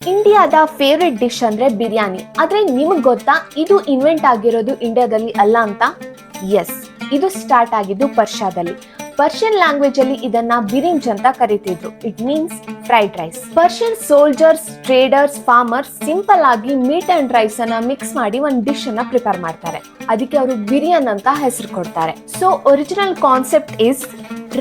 ಇಂಡಿಯಾದ favourite dish ಅಂದ್ರೆ ಬಿರಿಯಾನಿ. ಆದ್ರೆ ನಿಮಗ್ ಗೊತ್ತಾ ಇದು ಇನ್ವೆಂಟ್ ಆಗಿರೋದು ಇಂಡಿಯಾದಲ್ಲಿ ಅಲ್ಲ ಅಂತ? ಎಸ್, ಇದು ಸ್ಟಾರ್ಟ್ ಆಗಿದ್ದು ಪರ್ಷಿಯಾದಲ್ಲಿ. ಪರ್ಷಿಯನ್ ಲ್ಯಾಂಗ್ವೇಜ್ ಅಲ್ಲಿ ಇದನ್ನ ಬಿರಿಂಜ್ ಅಂತ ಕರೀತಿದ್ರು. It means fried rice. Persian soldiers, traders, farmers simple ಆಗಿ ಮೀಟ್ ಅಂಡ್ ರೈಸ್ ಅನ್ನ ಮಿಕ್ಸ್ ಮಾಡಿ ಒಂದು ಡಿಶ್ ಅನ್ನ ಪ್ರಿಪೇರ್ ಮಾಡ್ತಾರೆ. ಅದಕ್ಕೆ ಅವರು ಬಿರಿಯಾನಿ ಅಂತ ಹೆಸರು ಕೊಡ್ತಾರೆ. So original concept is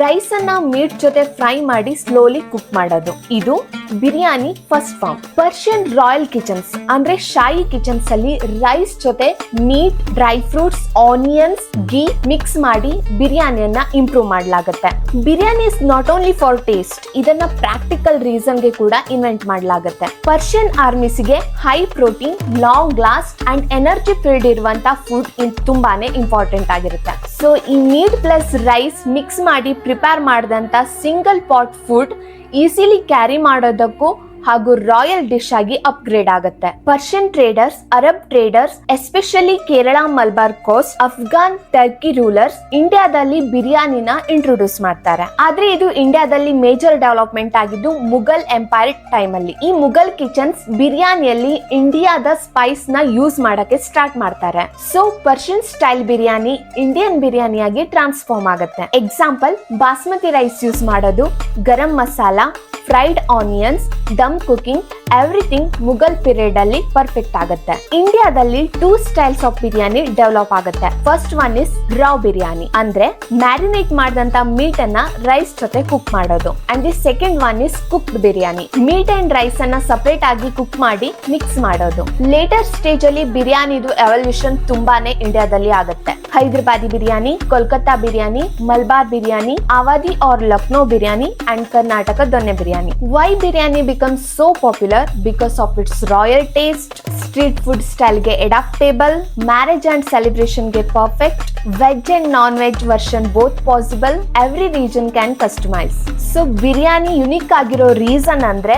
rice ಅನ್ನ ಮೀಟ್ ಜೊತೆ ಫ್ರೈ ಮಾಡಿ ಸ್ಲೋಲಿ ಕುಕ್ ಮಾಡೋದು. ಇದು biryani first form. Persian royal kitchens ಅಂದ್ರೆ ಶಾಹಿ ಕಿಚನ್ಸ್ ಅಲ್ಲಿ ರೈಸ್ ಜೊತೆ meat, dry fruits, onions, ghee mix ಮಾಡಿ ಬಿರಿಯಾನಿಯನ್ನ ಇಂಪ್ರೂವ್ ಮಾಡಲಾಗುತ್ತೆ. Biryani is not only for taste, ಇದನ್ನ ಪ್ರಾಕ್ಟಿಕಲ್ ರೀಸನ್ ಗೆ ಕೂಡ ಇನ್ವೆಂಟ್ ಮಾಡಲಾಗುತ್ತೆ. ಪರ್ಷಿಯನ್ ಆರ್ಮಿಸ್ಗೆ high protein, long last and energy field ಇರುವಂತ ಫುಡ್ ತುಂಬಾನೇ ಇಂಪಾರ್ಟೆಂಟ್ ಆಗಿರುತ್ತೆ. ಸೊ ಈ ಮೀಟ್ ಪ್ಲಸ್ ರೈಸ್ ಮಿಕ್ಸ್ ಮಾಡಿ ಪ್ರಿಪೇರ್ ಮಾಡಿದಂತ single pot food easily carry ಮಾಡೋದಕ್ಕೂ ಹಾಗೂ ರಾಯಲ್ ಡಿಶ್ ಆಗಿ ಅಪ್ಗ್ರೇಡ್ ಆಗುತ್ತೆ. Persian traders, Arab traders, especially Kerala, Malabar coast, Afghan, Turkey rulers ಇಂಡಿಯಾದಲ್ಲಿ ಬಿರಿಯಾನಿನ ಇಂಟ್ರೊಡ್ಯೂಸ್ ಮಾಡ್ತಾರೆ. ಆದ್ರೆ ಇದು ಇಂಡಿಯಾದಲ್ಲಿ ಮೇಜರ್ ಡೆವಲಪ್ಮೆಂಟ್ ಆಗಿದ್ದು ಮುಘಲ್ ಎಂಪೈರ್ ಟೈಮ್ ಅಲ್ಲಿ. ಈ ಮುಘಲ್ ಕಿಚನ್ಸ್ ಬಿರಿಯಾನಿಯಲ್ಲಿ ಇಂಡಿಯಾದ ಸ್ಪೈಸ್ ನ ಯೂಸ್ ಮಾಡಕ್ಕೆ ಸ್ಟಾರ್ಟ್ ಮಾಡ್ತಾರೆ. So Persian style biryani Indian ಬಿರಿಯಾನಿಯಾಗಿ ಟ್ರಾನ್ಸ್ಫಾರ್ಮ್ ಆಗುತ್ತೆ. ಎಕ್ಸಾಂಪಲ್, ಬಾಸ್ಮತಿ ರೈಸ್ ಯೂಸ್ ಮಾಡೋದು, garam masala, fried onions, dum cooking, everything Mughal period ಅಲ್ಲಿ ಪರ್ಫೆಕ್ಟ್ ಆಗುತ್ತೆ. ಇಂಡಿಯಾದಲ್ಲಿ 2 ಸ್ಟೈಲ್ಸ್ ಆಫ್ ಬಿರಿಯಾನಿ ಡೆವಲಪ್ ಆಗುತ್ತೆ. First one is raw biryani, ಅಂದ್ರೆ ಮ್ಯಾರಿನೇಟ್ ಮಾಡಿದಂತ ಮೀಟ್ ಅನ್ನ ರೈಸ್ ಜೊತೆ ಕುಕ್ ಮಾಡೋದು. And the second one is cooked biryani, meat and rice ಅನ್ನ ಸಪರೇಟ್ ಆಗಿ ಕುಕ್ ಮಾಡಿ ಮಿಕ್ಸ್ ಮಾಡೋದು. ಲೇಟರ್ ಸ್ಟೇಜ್ ಅಲ್ಲಿ ಬಿರಿಯಾನಿದು ಎವಲ್ಯೂಷನ್ ತುಂಬಾನೇ ಇಂಡಿಯಾದಲ್ಲಿ ಆಗುತ್ತೆ. ಹೈದರಾಬಾದಿ ಬಿರಿಯಾನಿ, ಕೋಲ್ಕತ್ತಾ ಬಿರಿಯಾನಿ, ಮಲಬಾರ್ ಬಿರಿಯಾನಿ, ಅವಾದಿ ಆರ್ ಲಕ್ನೋ ಬಿರಿಯಾನಿ ಅಂಡ್ ಕರ್ನಾಟಕ ದೊನ್ನೆ biryani. Why biryani becomes so popular? Because of its royal taste, street food style ಗೆ adaptable, marriage and celebration ಗೆ perfect, veg and non-veg version both possible, every region can customize. So biryani unique ಆಗಿರೋ reason ಅಂದ್ರೆ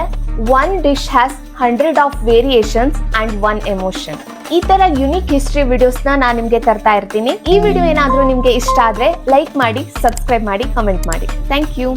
one dish has 100 of variations and one emotion. ಈ ತರ unique history videos ನಾನು ನಿಮ್ಗೆ ತರ್ತಾ ಇರ್ತೀನಿ. ಈ ವಿಡಿಯೋ ಏನಾದ್ರೂ ನಿಮ್ಗೆ ಇಷ್ಟ ಆದ್ರೆ ಲೈಕ್ ಮಾಡಿ, ಸಬ್ಸ್ಕ್ರೈಬ್ ಮಾಡಿ, ಕಮೆಂಟ್ ಮಾಡಿ. Thank you.